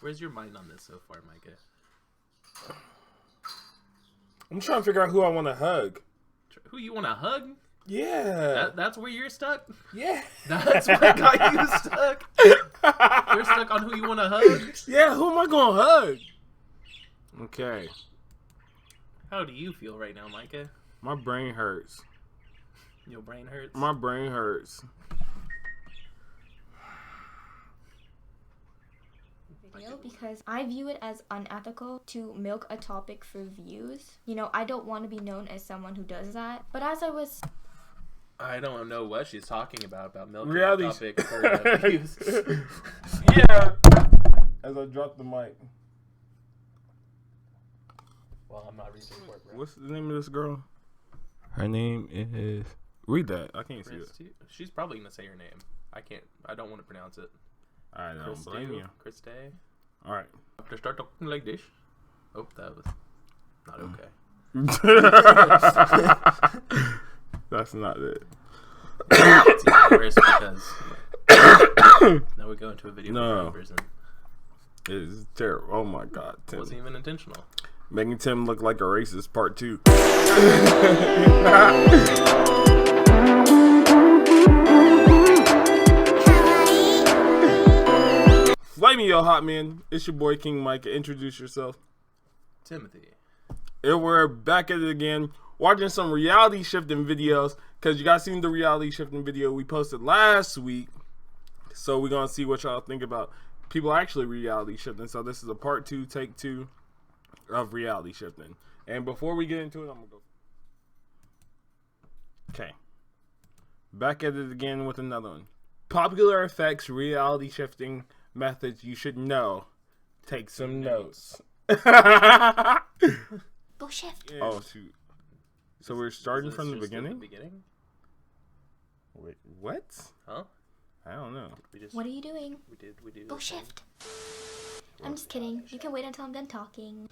Where's your mind on this so far, Micah? I'm trying to figure out who I want to hug. Who you want to hug? Yeah. That's where you're stuck? Yeah. That's what got you stuck? You're stuck on who you want to hug? Yeah, who am I going to hug? Okay. How do you feel right now, Micah? My brain hurts. Your brain hurts? My brain hurts. Because I view it as unethical to milk a topic for views. You know, I don't want to be known as someone who does that. But as I don't know what she's talking about milking Reality a topic for views. Yeah. As I drop the mic. Well, I'm not reaching for it, bro. What's the name of this girl? Her name is... Read that. I can't see it. She's probably going to say her name. I don't want to pronounce it. I don't blame you. Kristeau. All right. To start talking like this. Oh, that was not okay. That's not it. It's even worse because now we go into a video No. person. It's terrible. Oh my God, It Tim. wasn't even intentional. Making Tim look like a racist, part 2. Flame me, yo, hot man. It's your boy King Micah. Introduce yourself. Timothy. And we're back at it again, watching some reality shifting videos. Because you guys seen the reality shifting video we posted last week. So we're going to see what y'all think about people actually reality shifting. So this is a part 2, take 2 of reality shifting. And before we get into it, I'm going to go. Okay. Back at it again with another one. Popular effects reality shifting methods you should know. Take some notes. bullshit. Oh, shoot. So we're starting from the Just beginning? The beginning? Wait, what? Huh? I don't know. What are you doing? We do. Bullshit. I'm just kidding. You can wait until I'm done talking.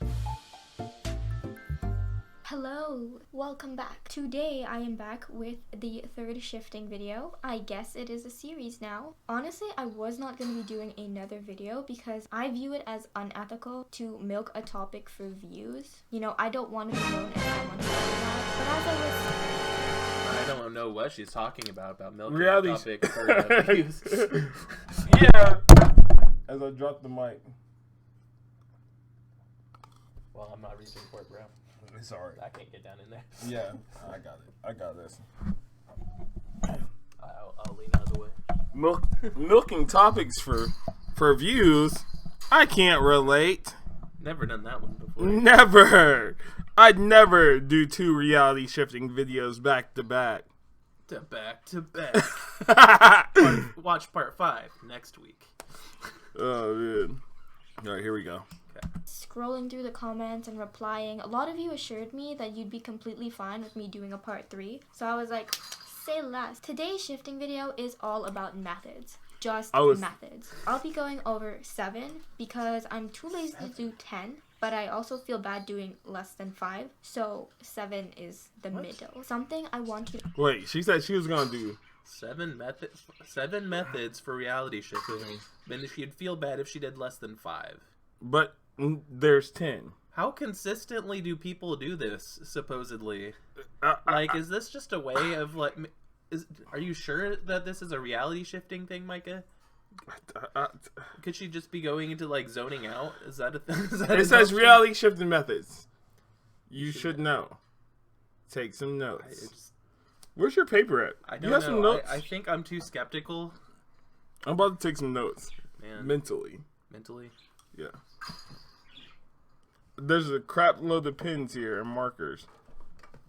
Hello, welcome back. Today I am back with the third shifting video. I guess it is a series now. Honestly, I was not going to be doing another video because I view it as unethical to milk a topic for views. You know, I don't want to be known as someone who does that. But I don't know what she's talking about milking Reality a topic for views. Yeah. As I drop the mic. Well, I'm not reaching for it, bro. It's alright. I can't get down in there. Yeah, I got it. I got this. I'll lean out of the way. Milking topics for views. I can't relate. Never done that one before. Never. I'd never do 2 reality shifting videos back to back. Back to back. Watch part 5 next week. Oh man. All right, here we go. scrolling through the comments and replying, a lot of you assured me that you'd be completely fine with me doing a part 3. So I was like, say less. Today's shifting video is all about methods. Just methods. I'll be going over 7 because I'm too lazy to do 10, but I also feel bad doing less than 5. So 7 is the middle. Something I want you to... Wait, she said she was going to do... 7 methods for reality shifting. Then she'd feel bad if she did less than 5. But there's 10. How consistently do people do this, supposedly? Like, is this just a way of, like... Are you sure that this is a reality shifting thing, Micah? Could she just be going into, like, zoning out? Is that a thing? It says reality shifting methods. You should know. Take some notes. Where's your paper at? I don't you have know. some notes? I think I'm too skeptical. I'm about to take some notes. Man. Mentally. Mentally? Yeah. There's a crap load of pens here and markers.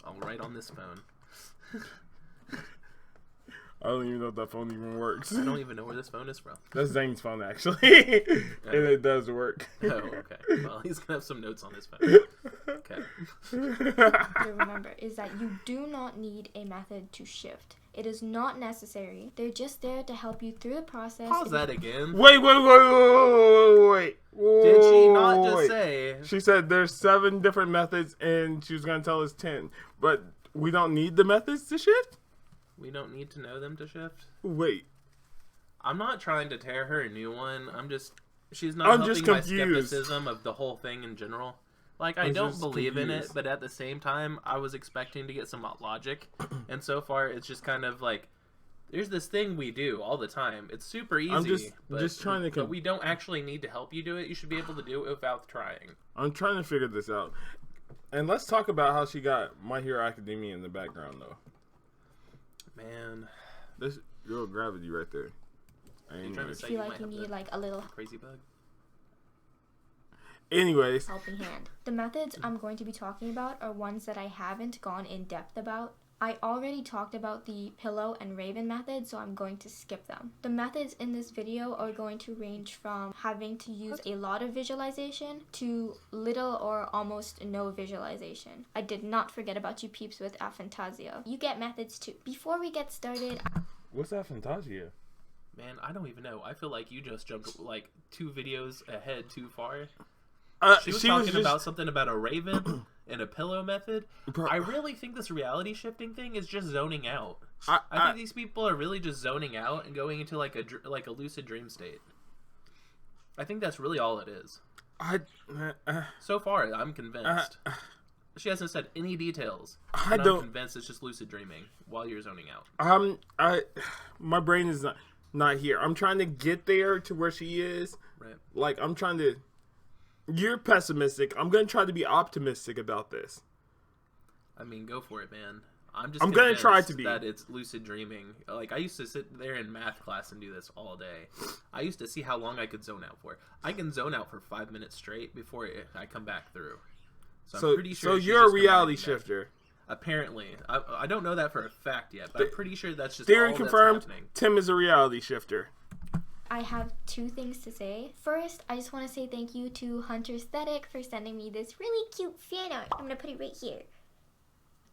I'll write on this phone. I don't even know if that phone even works. I don't even know where this phone is from. That's Zane's phone, actually. And it does work. Oh, okay. Well, he's going to have some notes on his phone. Okay. to remember is that you do not need a method to shift. It is not necessary. They're just there to help you through the process. Pause that again. Wait. Did she not just say? She said there's 7 different methods and she was going to tell us 10. But we don't need the methods to shift? We don't need to know them to shift? Wait. I'm not trying to tear her a new one. I'm just She's not I'm helping just my confused. skepticism of the whole thing in general. Like, I I'm don't just believe in it, confused. but at the same time, I was expecting to get some logic. And so far, it's just kind of like, there's this thing we do all the time. It's super easy. I'm but, just trying to. But we don't actually need to help you do it. You should be able to do it without trying. I'm trying to figure this out. And let's talk about how she got My Hero Academia in the background, though. Man. There's real gravity right there. You're trying to say I feel you like might you have need the like a little crazy bug? Anyways, helping hand. The methods I'm going to be talking about are ones that I haven't gone in depth about. I already talked about the pillow and raven method, so I'm going to skip them. The methods in this video are going to range from having to use a lot of visualization to little or almost no visualization. I did not forget about you peeps with aphantasia. You get methods too. Before we get started, what's that Fantasia? Man, I don't even know. I feel like you just jumped like 2 videos ahead too far. She was talking about something about a raven and a pillow method. Bro, I really think this reality shifting thing is just zoning out. I I think these people are really just zoning out and going into like a lucid dream state. I think that's really all it is. So far, I'm convinced. She hasn't said any details. I'm convinced it's just lucid dreaming while you're zoning out. My brain is not here. I'm trying to get there to where she is. Right. Like, I'm trying to. You're pessimistic. I'm gonna try to be optimistic about this. I mean, go for it, man. I'm gonna try to be. That it's lucid dreaming. Like, I used to sit there in math class and do this all day. I used to see how long I could zone out for. I can zone out for 5 minutes straight before I come back through. So I'm pretty sure. So you're a reality shifter. Apparently, I don't know that for a fact yet, but I'm pretty sure that's just theory all confirmed. That's happening. Tim is a reality shifter. I have 2 things to say. First, I just want to say thank you to Hunter Aesthetic for sending me this really cute fan art. I'm going to put it right here.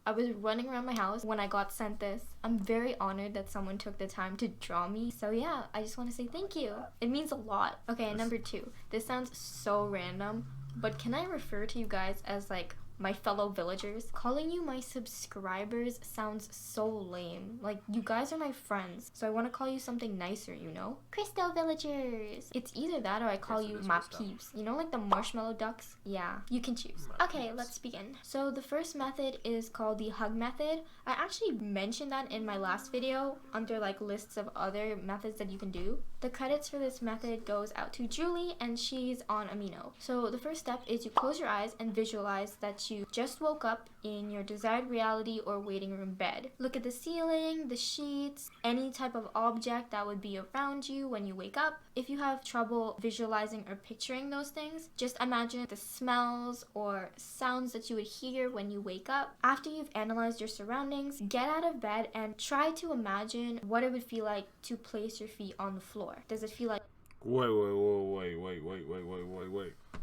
I was running around my house when I got sent this. I'm very honored that someone took the time to draw me. So yeah, I just want to say thank you. It means a lot. Okay, and number 2. This sounds so random, but can I refer to you guys as like my fellow villagers? Calling you my subscribers sounds so lame. Like, you guys are my friends, so I want to call you something nicer, you know? Kristeau villagers! It's either that or I call you my peeps. You know, like the marshmallow ducks? Yeah, you can choose. Okay, let's begin. So the first method is called the hug method. I actually mentioned that in my last video under like lists of other methods that you can do. The credits for this method goes out to Julie, and she's on Amino. So the first step is you close your eyes and visualize that you just woke up in your desired reality or waiting room bed. Look at the ceiling, the sheets, any type of object that would be around you when you wake up. If you have trouble visualizing or picturing those things, just imagine the smells or sounds that you would hear when you wake up. After you've analyzed your surroundings, get out of bed and try to imagine what it would feel like to place your feet on the floor. Does it feel like... Wait.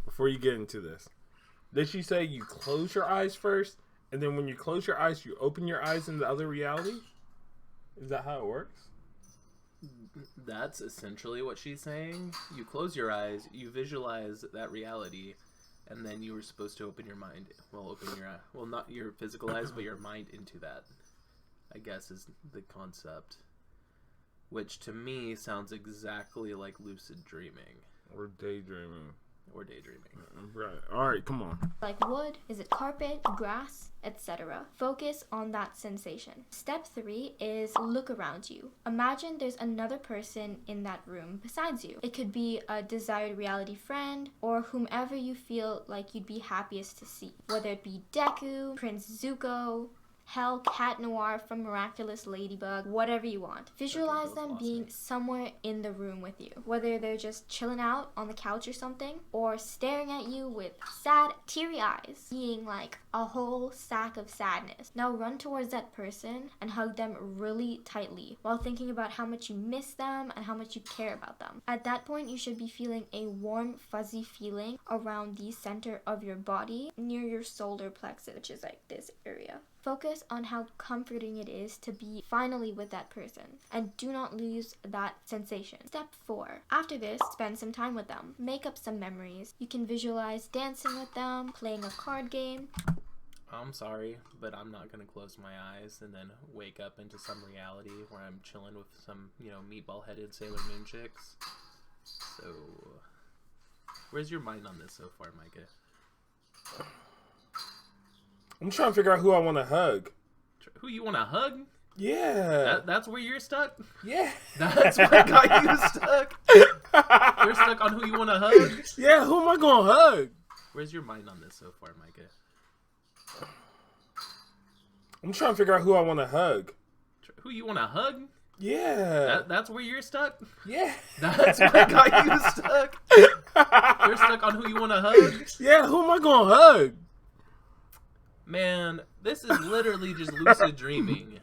Before you get into this, did she say you close your eyes first, and then when you close your eyes, you open your eyes in the other reality? Is that how it works? That's essentially what she's saying. You close your eyes, you visualize that reality, and then you were supposed to open your mind. Well, not your physical eyes, but your mind into that, I guess, is the concept. Which to me sounds exactly like lucid dreaming. Or daydreaming. Right. Alright, come on. Like wood? Is it carpet, grass, etc.? Focus on that sensation. Step 3 is look around you. Imagine there's another person in that room besides you. It could be a desired reality friend or whomever you feel like you'd be happiest to see. Whether it be Deku, Prince Zuko, hell, Cat Noir from Miraculous Ladybug, whatever you want. Visualize them being somewhere in the room with you. Whether they're just chilling out on the couch or something, or staring at you with sad, teary eyes, being like a whole sack of sadness. Now run towards that person and hug them really tightly while thinking about how much you miss them and how much you care about them. At that point, you should be feeling a warm, fuzzy feeling around the center of your body near your solar plexus, which is like this area. Focus on how comforting it is to be finally with that person, and do not lose that sensation. Step 4. After this, spend some time with them. Make up some memories. You can visualize dancing with them, playing a card game. I'm sorry, but I'm not going to close my eyes and then wake up into some reality where I'm chilling with some, meatball-headed Sailor Moon chicks. So, Where's your mind on this so far, Micah? I'm trying to figure out who I want to hug. Who you want to hug? Yeah. That's where you're stuck? Yeah. That's what got you stuck? You're stuck on who you want to hug? Yeah, who am I going to hug? Where's your mind on this so far, Micah? I'm trying to figure out who I want to hug. Who you want to hug? Yeah. That's where you're stuck? Yeah. That's what got you stuck? You're stuck on who you want to hug? Yeah, who am I going to hug? Man, this is literally just lucid dreaming.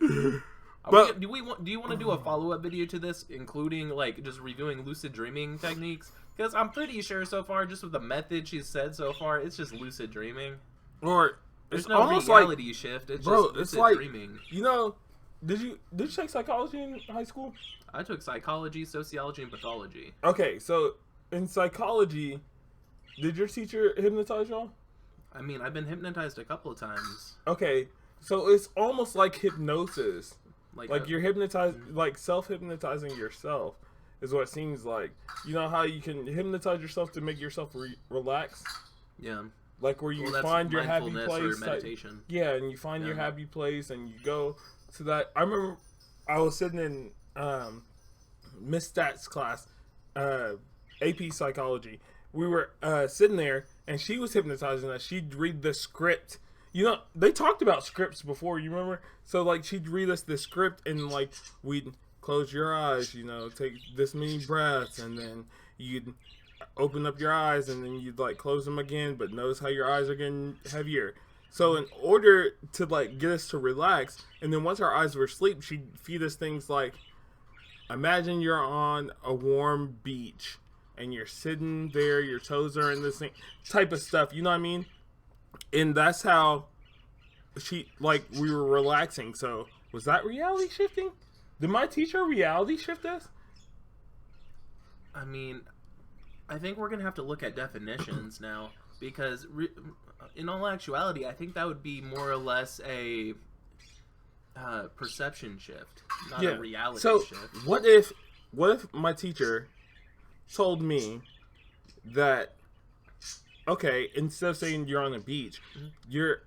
But, do you want to do a follow-up video to this, including like just reviewing lucid dreaming techniques? Because I'm pretty sure so far, just with the method she's said so far, it's just lucid dreaming. Or There's it's no almost reality like, shift. It's bro, just lucid it's like, dreaming. you know, did you take psychology in high school? I took psychology, sociology, and pathology. Okay, so in psychology, did your teacher hypnotize y'all? I mean, I've been hypnotized a couple of times. Okay, so it's almost like hypnosis. Like you're hypnotized, like self-hypnotizing yourself is what it seems like. You know how you can hypnotize yourself to make yourself relax? Yeah. Like where you That's find your happy mindfulness place. or meditation. Yeah, and you find your happy place and you go to that. I remember I was sitting in Miss Stats class, AP Psychology. We were sitting there and she was hypnotizing us. She'd read the script. You know, they talked about scripts before, you remember? So, like, she'd read us the script and, like, we'd close your eyes, you know, take this many breaths, and then you'd open up your eyes, and then you'd, like, close them again, but notice how your eyes are getting heavier. So, in order to, like, get us to relax, and then once our eyes were asleep, she'd feed us things like, imagine you're on a warm beach, and you're sitting there, your toes are in this thing, type of stuff, you know what I mean? And that's how we were relaxing. So, was that reality shifting? Did my teacher reality shift us? I mean, I think we're going to have to look at definitions now. Because, in all actuality, I think that would be more or less a perception shift, not a reality shift. So, what if my teacher told me that, okay, instead of saying you're on a beach,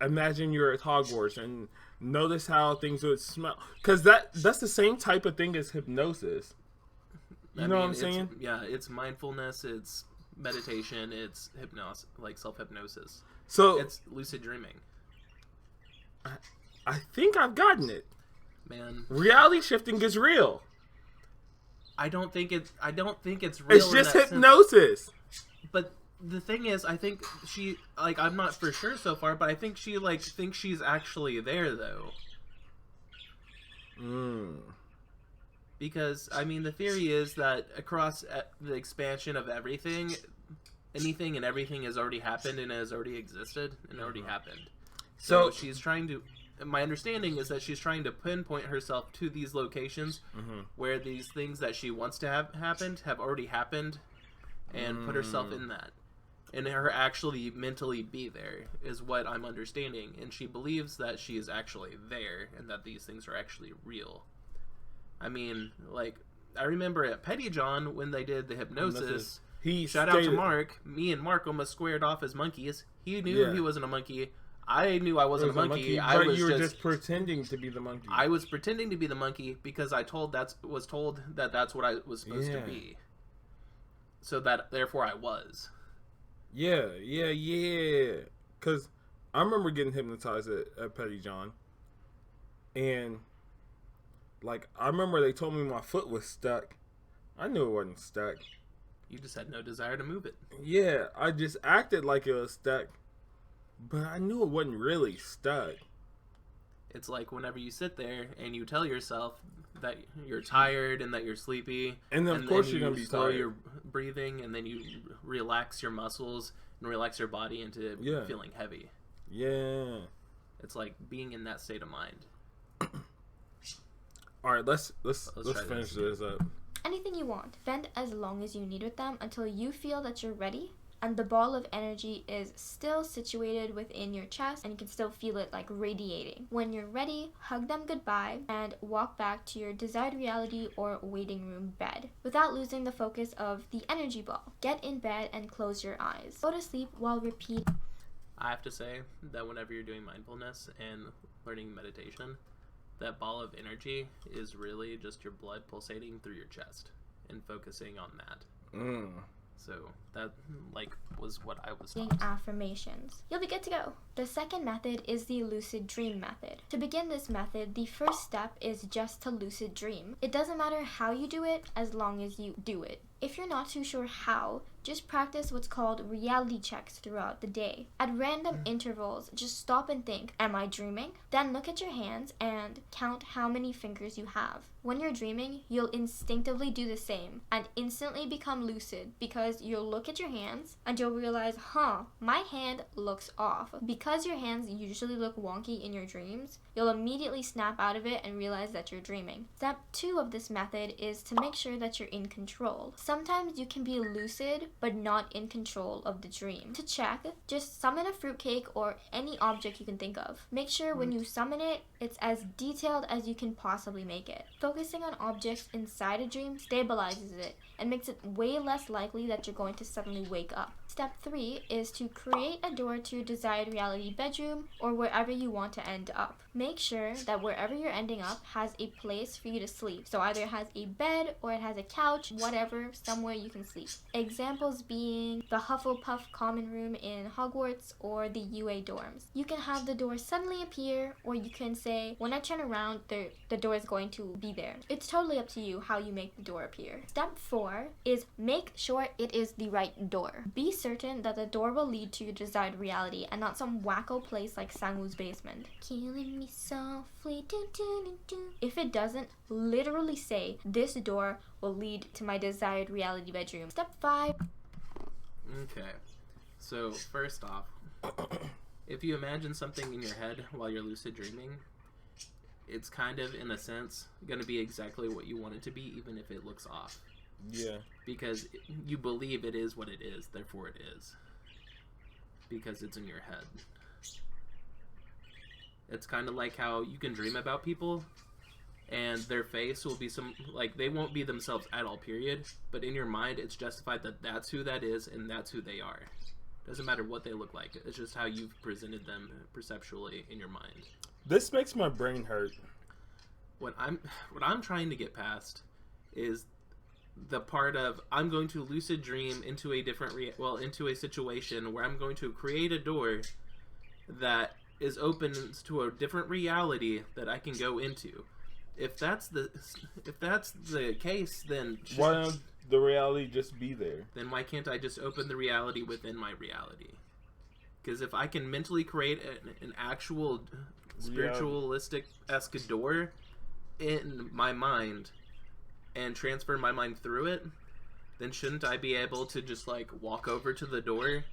imagine you're at Hogwarts and notice how things would smell. Because that's the same type of thing as hypnosis. You know what I'm saying? Yeah, it's mindfulness, it's meditation, it's hypnosis, like self-hypnosis. So it's lucid dreaming. I think I've gotten it. Man, reality shifting is real. I don't think it's real. It's just hypnosis. Sense. But the thing is, I think she, like, I'm not for sure so far, but I think she, like, thinks she's actually there, though. Because, I mean, the theory is that across the expansion of everything, anything and everything has already happened and has already existed and already happened. So she's trying to, my understanding is that she's trying to pinpoint herself to these locations where these things that she wants to have happened have already happened, and put herself in that. And her actually mentally be there is what I'm understanding. And she believes that she is actually there and that these things are actually real. I mean, like, I remember at Petty John when they did the hypnosis. Shout out to Mark. Me and Mark almost squared off as monkeys. He knew he wasn't a monkey. I knew I wasn't a monkey. But you were just pretending to be the monkey. I was pretending to be the monkey because I was told that that's what I was supposed to be. So that, therefore, I was. Yeah. Because I remember getting hypnotized at Petty John. And, like, I remember they told me my foot was stuck. I knew it wasn't stuck. You just had no desire to move it. Yeah, I just acted like it was stuck. But I knew it wasn't really stuck. It's like whenever you sit there and you tell yourself that you're tired and that you're sleepy. And then, of course, you're going to be slow tired. your breathing, and then you relax your muscles and relax your body into feeling heavy. Yeah. It's like being in that state of mind. All right, let's finish this up. Anything you want. Vent as long as you need with them until you feel that you're ready. and the ball of energy is still situated within your chest, and you can still feel it like radiating. When you're ready, hug them goodbye and walk back to your desired reality or waiting room bed without losing the focus of the energy ball. Get in bed and close your eyes. Go to sleep while repeating. I have to say that whenever you're doing mindfulness and learning meditation, that ball of energy is really just your blood pulsating through your chest and focusing on that. So that was what I was taught. Affirmations. You'll be good to go. The second method is the lucid dream method. To begin this method, the first step is just to lucid dream. It doesn't matter how you do it as long as you do it. If you're not too sure how, just practice what's called reality checks throughout the day. At random intervals, just stop and think, am I dreaming? Then look at your hands and count how many fingers you have. When you're dreaming, you'll instinctively do the same and instantly become lucid because you'll look at your hands and you'll realize, my hand looks off. Because your hands usually look wonky in your dreams, you'll immediately snap out of it and realize that you're dreaming. Step 2 of this method is to make sure that you're in control. Sometimes you can be lucid but not in control of the dream. To check, just summon a fruitcake or any object you can think of. Make sure when you summon it, it's as detailed as you can possibly make it. Focusing on objects inside a dream stabilizes it and makes it way less likely that you're going to suddenly wake up. Step 3 is to create a door to your desired reality bedroom or wherever you want to end up. Make sure that wherever you're ending up has a place for you to sleep. So either it has a bed or it has a couch, whatever, somewhere you can sleep. Examples being the Hufflepuff common room in Hogwarts or the UA dorms. You can have the door suddenly appear, or you can say, when I turn around, the door is going to be there. It's totally up to you how you make the door appear. Step 4 is make sure it is the right door. Be certain that the door will lead to your desired reality and not some wacko place like Sangwoo's basement. Killing me softly, do do do do. If it doesn't literally say, this door will lead to my desired reality bedroom. Step 5. Okay, so first off, if you imagine something in your head while you're lucid dreaming, it's kind of, in a sense, going to be exactly what you want it to be, even if it looks off. Yeah. Because you believe it is what it is, therefore it is. Because it's in your head. It's kind of like how you can dream about people, and their face will be they won't be themselves at all, period. But in your mind, it's justified that that's who that is, and that's who they are. Doesn't matter what they look like. It's just how you've presented them perceptually in your mind. This makes my brain hurt. What I'm trying to get past is the part of I'm going to lucid dream into a different into a situation where I'm going to create a door that is open to a different reality that I can go into. If that's the case, then why don't the reality just be there? Then why can't I just open the reality within my reality? Because if I can mentally create an actual spiritualistic-esque door in my mind and transfer my mind through it, then shouldn't I be able to just walk over to the door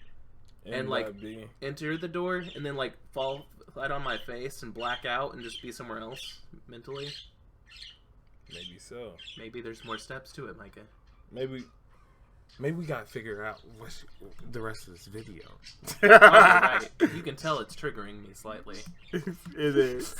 and enter the door and then fall flat on my face and black out and just be somewhere else mentally? Maybe so. Maybe there's more steps to it, Micah. Maybe we gotta figure out what's the rest of this video. Right. You can tell it's triggering me slightly. It is.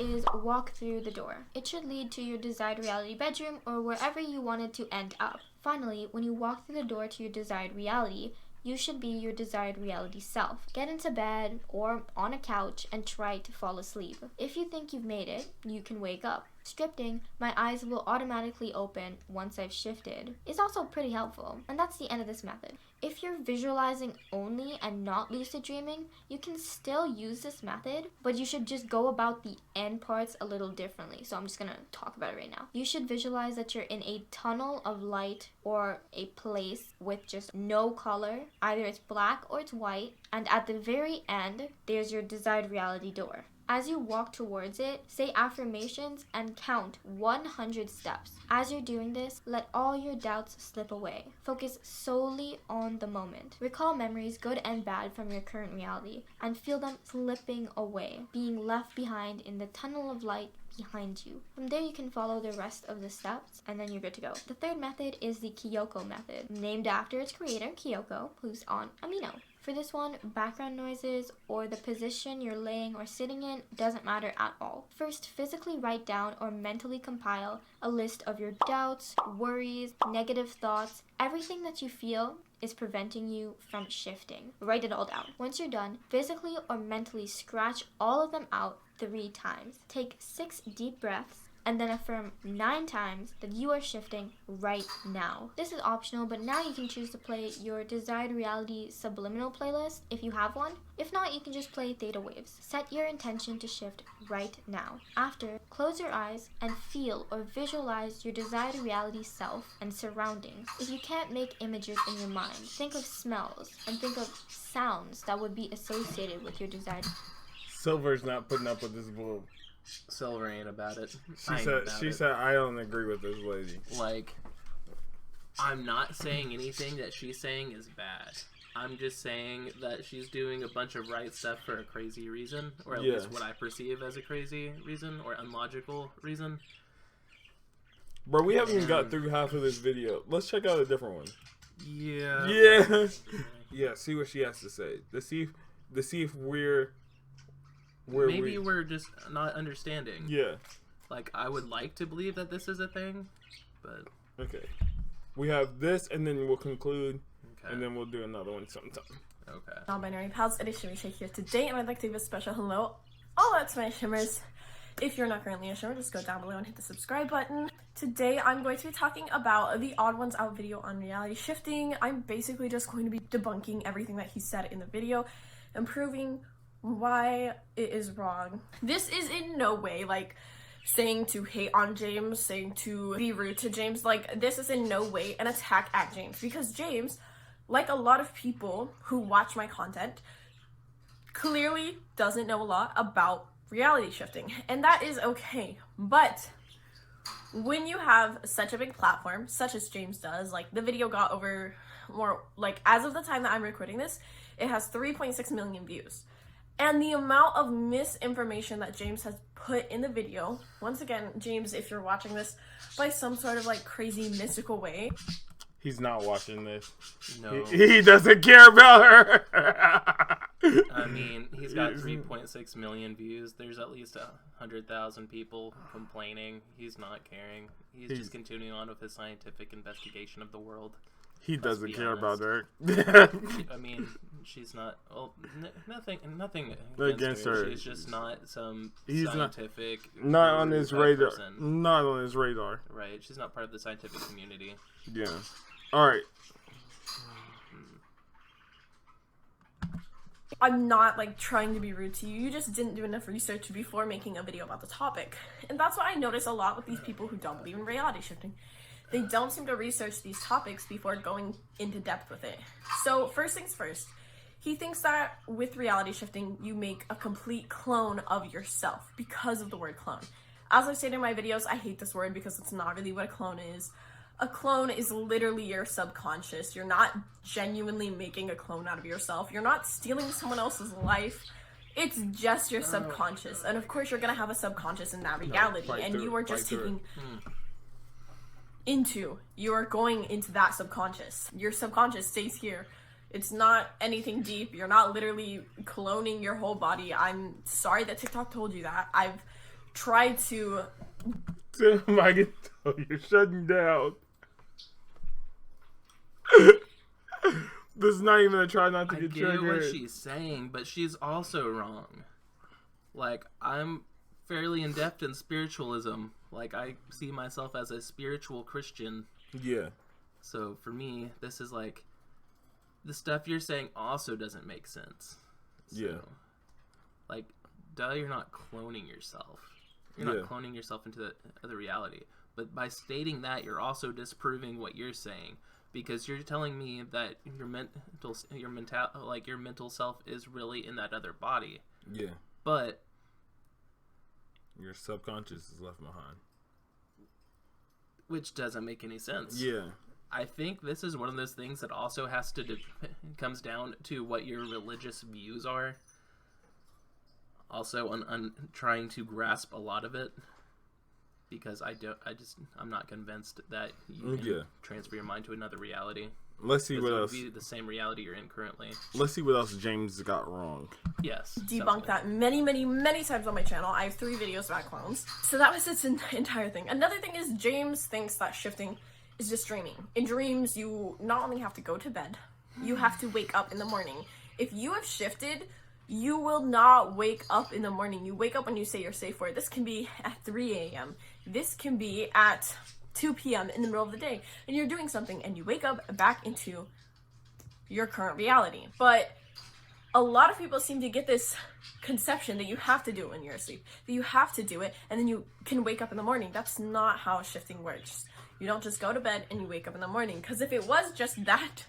Is walk through the door. It should lead to your desired reality bedroom or wherever you wanted to end up. Finally, when you walk through the door to your desired reality, you should be your desired reality self. Get into bed or on a couch and try to fall asleep. If you think you've made it, you can wake up. Scripting, my eyes will automatically open once I've shifted, is also pretty helpful, and that's the end of this method. If you're visualizing only and not lucid dreaming, you can still use this method, but you should just go about the end parts a little differently. So I'm just gonna talk about it right now. You should visualize that you're in a tunnel of light or a place with just no color. Either it's black or it's white, and at the very end, there's your desired reality door. As you walk towards it, say affirmations and count 100 steps. As you're doing this, let all your doubts slip away. Focus solely on the moment. Recall memories, good and bad, from your current reality and feel them slipping away, being left behind in the tunnel of light behind you. From there, you can follow the rest of the steps, and then you're good to go. The third method is the Kyoko method, named after its creator, Kyoko, who's on Amino. For this one, background noises or the position you're laying or sitting in doesn't matter at all. First, physically write down or mentally compile a list of your doubts, worries, negative thoughts, everything that you feel is preventing you from shifting. Write it all down. Once you're done, physically or mentally scratch all of them out 3 times. Take 6 deep breaths and then affirm 9 times that you are shifting right now. This is optional, but now you can choose to play your desired reality subliminal playlist if you have one. If not, you can just play theta waves. Set your intention to shift right now. After, close your eyes and feel or visualize your desired reality self and surroundings. If you can't make images in your mind, think of smells and think of sounds that would be associated with your desired. Silver's not putting up with this bull. Silver ain't about it. She said I don't agree with this lady. Like, I'm not saying anything that she's saying is bad. I'm just saying that she's doing a bunch of right stuff for a crazy reason, or at least what I perceive as a crazy reason or unlogical reason. Bro, we haven't even got through half of this video. Let's check out a different one. Yeah. Yeah, see what she has to say. To see if maybe we're just not understanding. Yeah. Like, I would like to believe that this is a thing, but... Okay. We have this, and then we'll conclude, Okay. and then we'll do another one sometime. Okay. Non-binary pals, it is Shimmey Shay here today, and I'd like to give a special hello all out to my shimmers. If you're not currently a shimmer, just go down below and hit the subscribe button. Today, I'm going to be talking about the Odd Ones Out video on reality shifting. I'm basically just going to be debunking everything that he said in the video and proving why it is wrong. This is in no way like saying to hate on James, saying to be rude to James. Like, this is in no way an attack at James, because James, like a lot of people who watch my content, clearly doesn't know a lot about reality shifting, and that is okay. But when you have such a big platform such as James does, like, the video got over more, like, as of the time that I'm recording this, it has 3.6 million views. And the amount of misinformation that James has put in the video, once again, James, if you're watching this by some sort of like crazy mystical way. He's not watching this. No. He doesn't care about her. I mean, he's got 3.6 million views. There's at least 100,000 people complaining. He's not caring. He's just continuing on with his scientific investigation of the world. He doesn't care about her. I mean, she's not. Well, nothing against her. She's just not some scientific. Not on his radar. Person. Not on his radar. Right. She's not part of the scientific community. Yeah. All right. I'm not like trying to be rude to you. You just didn't do enough research before making a video about the topic, and that's what I notice a lot with these people who don't believe in reality shifting. They don't seem to research these topics before going into depth with it. So first things first, he thinks that with reality shifting, you make a complete clone of yourself because of the word clone. As I stated in my videos, I hate this word because it's not really what a clone is. A clone is literally your subconscious. You're not genuinely making a clone out of yourself. You're not stealing someone else's life. It's just your subconscious. And of course, you're going to have a subconscious in that reality. And you are just taking... you are going into that subconscious. Your subconscious stays here. It's not anything deep. You're not literally cloning your whole body. I'm sorry that TikTok told you that. I've tried to... You're shutting down. This is not even a try not to get triggered. I get what she's saying, but she's also wrong. Like, I'm fairly in-depth in spiritualism. Like, I see myself as a spiritual Christian. Yeah. So, for me, this is like, the stuff you're saying also doesn't make sense. So, yeah. Like, you're not cloning yourself. You're not cloning yourself into the reality. But by stating that, you're also disproving what you're saying. Because you're telling me that your mental self is really in that other body. Yeah. But your subconscious is left behind. Which doesn't make any sense. Yeah. I think this is one of those things that also has to comes down to what your religious views are. Also, on trying to grasp a lot of it. because I'm not convinced that you can transfer your mind to another reality. Let's see what else. It would be the same reality you're in currently. Let's see what else James got wrong. Yes. Debunked that many, many, many times on my channel. I have 3 videos about clones. So that was its entire thing. Another thing is James thinks that shifting is just dreaming. In dreams, you not only have to go to bed, you have to wake up in the morning. If you have shifted, you will not wake up in the morning. You wake up when you say your safe word. This can be at 3 a.m. This can be at 2 p.m. in the middle of the day, and you're doing something, and you wake up back into your current reality. But a lot of people seem to get this conception that you have to do it when you're asleep, that you have to do it, and then you can wake up in the morning. That's not how shifting works. You don't just go to bed and you wake up in the morning, because if it was just that,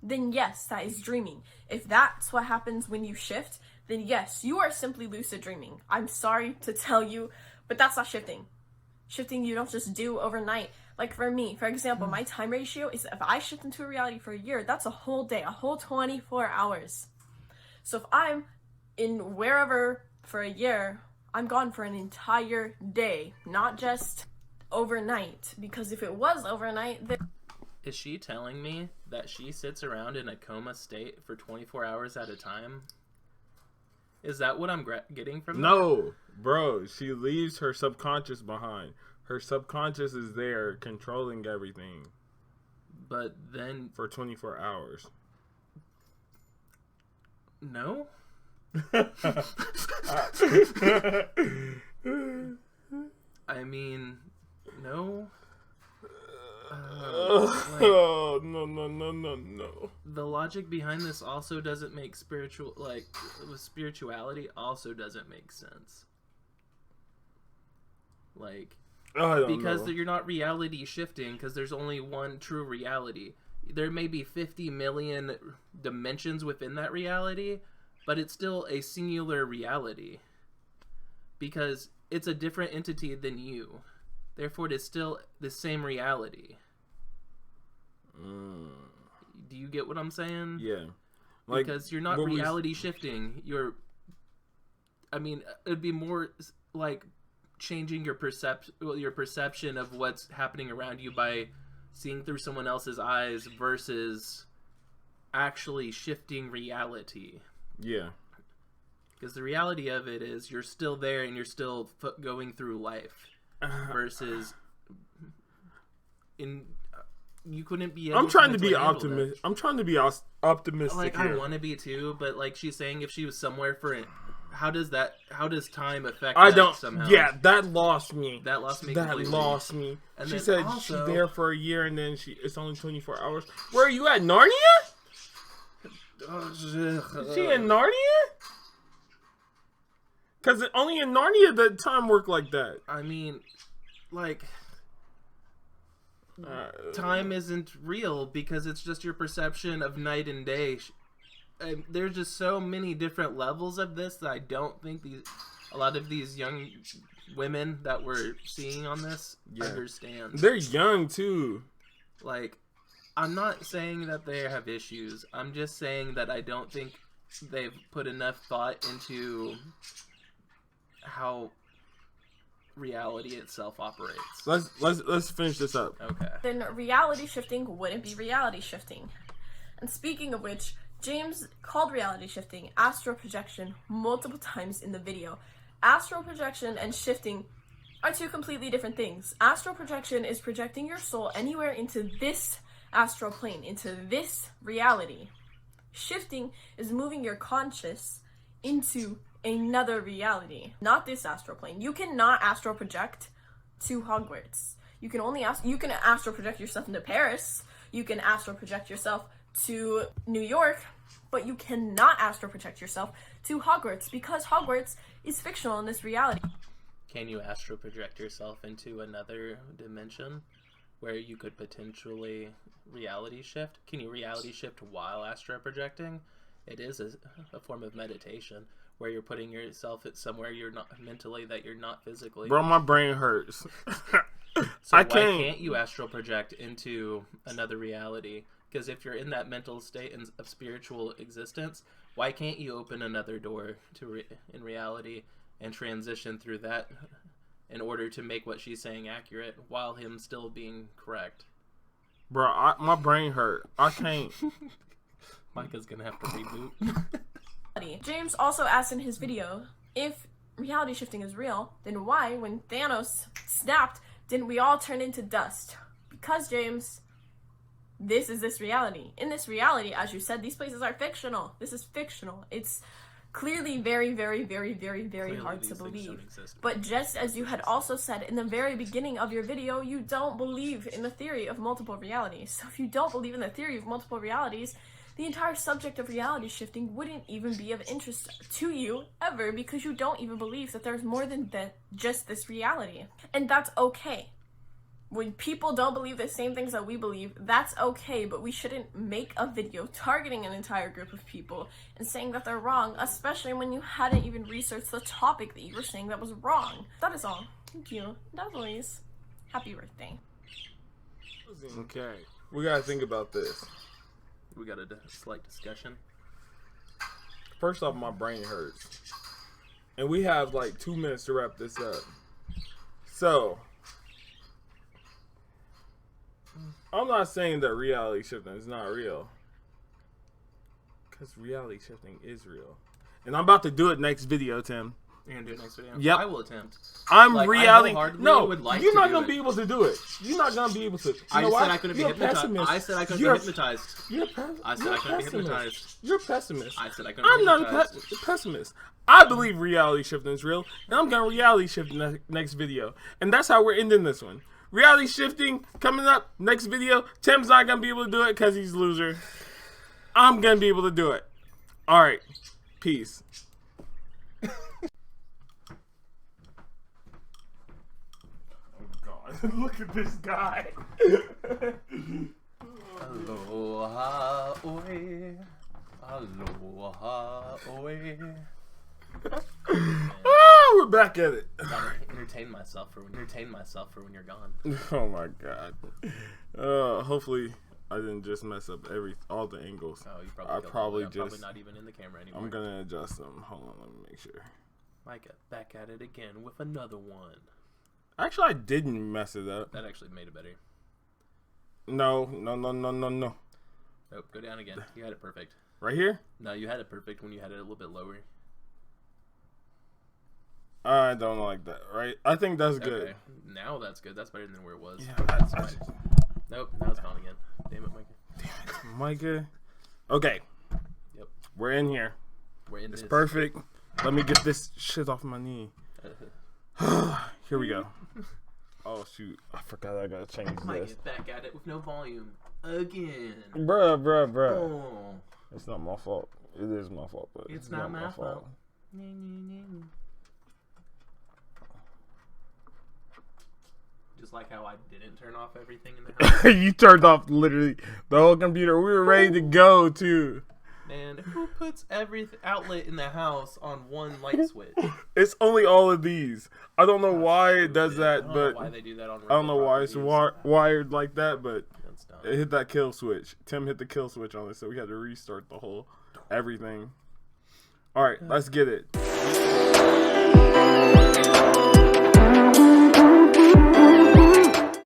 then yes, that is dreaming. If that's what happens when you shift, then yes, you are simply lucid dreaming. I'm sorry to tell you, but that's not shifting. Shifting you don't just do overnight. Like for me, for example, my time ratio is if I shift into a reality for a year, that's a whole day, a whole 24 hours. So if I'm in wherever for a year, I'm gone for an entire day, not just overnight. Because if it was overnight, then... Is she telling me that she sits around in a coma state for 24 hours at a time? Is that what I'm getting from that? No, bro. She leaves her subconscious behind. Her subconscious is there controlling everything. But then... For 24 hours. No? I mean, no. Oh, no. The logic behind this also doesn't make spirituality also doesn't make sense. Like, because you're not reality shifting, because there's only one true reality. There may be 50 million dimensions within that reality, but it's still a singular reality. Because it's a different entity than you. Therefore, it is still the same reality. Do you get what I'm saying? Yeah. Because you're not reality shifting. It'd be more like changing your perception of what's happening around you by seeing through someone else's eyes versus actually shifting reality. Yeah. Because the reality of it is you're still there and you're still going through life. Versus you couldn't be able I'm trying to be optimistic. I'm trying to be optimistic. Like here. I want to be too, but like she's saying, if she was somewhere for it, how does time affect? Somehow? Yeah, that lost me. That lost me. That completely. lost me. And she said also, she's there for a year, and then it's only 24 hours. Where are you at, Narnia? Is she in Narnia? Because only in Narnia the time worked like that. I mean, like, time isn't real because it's just your perception of night and day. And there's just so many different levels of this that I don't think a lot of these young women that we're seeing on this understand. They're young too. Like, I'm not saying that they have issues. I'm just saying that I don't think they've put enough thought into how reality itself operates. Let's finish this up. Okay. Then reality shifting wouldn't be reality shifting. And speaking of which, James called reality shifting astral projection multiple times in the video. Astral projection and shifting are two completely different things. Astral projection is projecting your soul anywhere into this astral plane, into this reality. Shifting is moving your conscious into another reality, not this astral plane. You cannot astral project to Hogwarts. You can astral project yourself into Paris. You can astral project yourself to New York, but you cannot astral project yourself to Hogwarts because Hogwarts is fictional in this reality. Can you astral project yourself into another dimension where you could potentially reality shift? Can you reality shift while astral projecting? It is a form of meditation where you're putting yourself at somewhere you're not mentally, that you're not physically. Bro, my brain hurts. So why can't you astral project into another reality? Because if you're in that mental state of spiritual existence, why can't you open another door to in reality and transition through that in order to make what she's saying accurate while him still being correct. Bro, my brain hurt. I can't. Micah's gonna have to reboot. James also asked in his video, if reality shifting is real, then why, when Thanos snapped, didn't we all turn into dust? Because, James, this is this reality. In this reality, as you said, these places are fictional. This is fictional. It's clearly very, very, very, very, very Clearly hard these to things believe. don't exist. But just as you had also said in the very beginning of your video, you don't believe in the theory of multiple realities. So if you don't believe in the theory of multiple realities, the entire subject of reality shifting wouldn't even be of interest to you ever, because you don't even believe that there's more than just this reality. And that's okay. When people don't believe the same things that we believe, that's okay, but we shouldn't make a video targeting an entire group of people and saying that they're wrong, especially when you hadn't even researched the topic that you were saying that was wrong. That is all. Thank you. As always, happy birthday. Okay, we gotta think about this. We got a slight discussion. First off, my brain hurts. And we have like 2 minutes to wrap this up. So, I'm not saying that reality shifting is not real. Because reality shifting is real. And I'm about to do it next video, Tim. You're gonna do it next video? Yep. I will attempt. I'm Like, reality. I wholeheartedly No, would like you're to not do gonna it. be able to do it. You're not gonna be able to. You I know said why? I couldn't be You're a hypnotized. pessimist. I said I couldn't be You're- hypnotized. You're a pessimist. I said I couldn't be hypnotized. You're a pessimist. I said I couldn't I'm be not hypnotized. a pessimist. I believe reality shifting is real, and I'm gonna reality shift in the next video. And that's how we're ending this one. Reality shifting coming up next video. Tim's not gonna be able to do it because he's a loser. I'm gonna be able to do it. All right, peace. Oh God! Look at this guy. Aloha oe. Aloha oe. Oh, we're back at it. Gotta entertain myself for when you're gone. Oh my God. Hopefully I didn't just mess up all the angles. Oh, you I probably probably probably just- not even in the camera anymore. I'm gonna adjust them. Hold on, let me make sure. Micah, back at it again with another one. Actually, I didn't mess it up. That actually made it better. No. Nope, go down again. You had it perfect. Right here? No, you had it perfect when you had it a little bit lower. I don't like that, right? I think that's good. Okay. Now that's good. That's better than where it was. Yeah, That's fine. Nope, now it's gone again. Damn it, Micah. Micah. Okay. Yep. We're in here. We're in It's this. perfect. Let me get this shit off my knee. Here we go. Oh, shoot. I forgot I gotta change Micah, this. back at it with no volume. Again. Bruh. Oh. It's not my fault. It is my fault, but It's not my fault. Just like how I didn't turn off everything in the house. You turned off literally the whole computer. We were ready to go too. Man, who puts every outlet in the house on one light switch? It's only all of these. I don't know why it does that, I don't but know why they do that on I don't know why it's properties. wired like that, but That's dumb. it hit that kill switch. Tim hit the kill switch on it, so we had to restart the whole everything. All right, let's get it.